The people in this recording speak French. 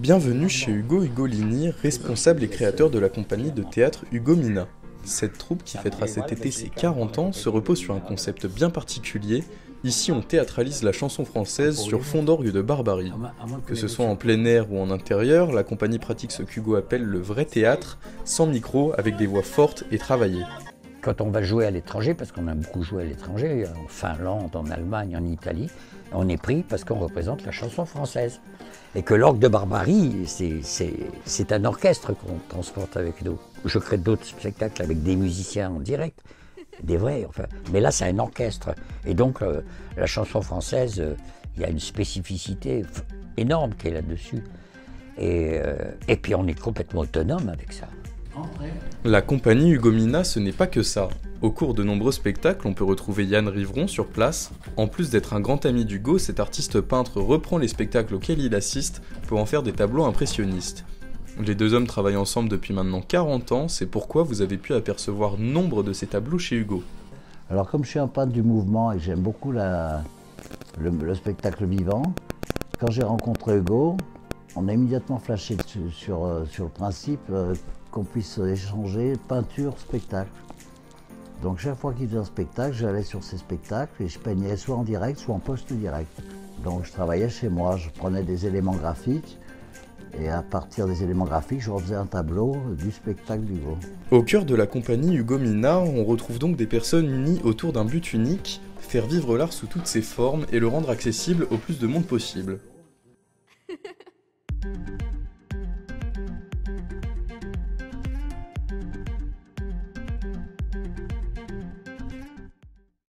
Bienvenue chez Ugo Ugolini, responsable et créateur de la compagnie de théâtre Ugomina. Cette troupe qui fêtera cet été ses 40 ans se repose sur un concept bien particulier. Ici on théâtralise la chanson française sur fond d'orgue de Barbarie. Que ce soit en plein air ou en intérieur, la compagnie pratique ce qu'Ugo appelle le vrai théâtre, sans micro, avec des voix fortes et travaillées. Quand on va jouer à l'étranger, parce qu'on a beaucoup joué à l'étranger, en Finlande, en Allemagne, en Italie, on est pris parce qu'on représente la chanson française. Et que l'orgue de Barbarie, c'est un orchestre qu'on transporte avec nous. Je crée d'autres spectacles avec des musiciens en direct, des vrais, enfin. Mais là, c'est un orchestre. Et donc, la chanson française, il y a une spécificité énorme qui est là-dessus. Et puis, on est complètement autonome avec ça. La compagnie Ugomina, ce n'est pas que ça. Au cours de nombreux spectacles, on peut retrouver Yann Rivron sur place. En plus d'être un grand ami d'Ugo, cet artiste peintre reprend les spectacles auxquels il assiste pour en faire des tableaux impressionnistes. Les deux hommes travaillent ensemble depuis maintenant 40 ans, c'est pourquoi vous avez pu apercevoir nombre de ces tableaux chez Ugo. Alors comme je suis un peintre du mouvement et que j'aime beaucoup le spectacle vivant, quand j'ai rencontré Ugo, on a immédiatement flashé sur le principe qu'on puisse échanger peinture-spectacle. Donc chaque fois qu'il faisait un spectacle, j'allais sur ces spectacles et je peignais soit en direct, soit en post-direct. Donc je travaillais chez moi, je prenais des éléments graphiques et à partir des éléments graphiques, je refaisais un tableau du spectacle d'Ugo. Au cœur de la compagnie Ugomina, on retrouve donc des personnes unies autour d'un but unique, faire vivre l'art sous toutes ses formes et le rendre accessible au plus de monde possible.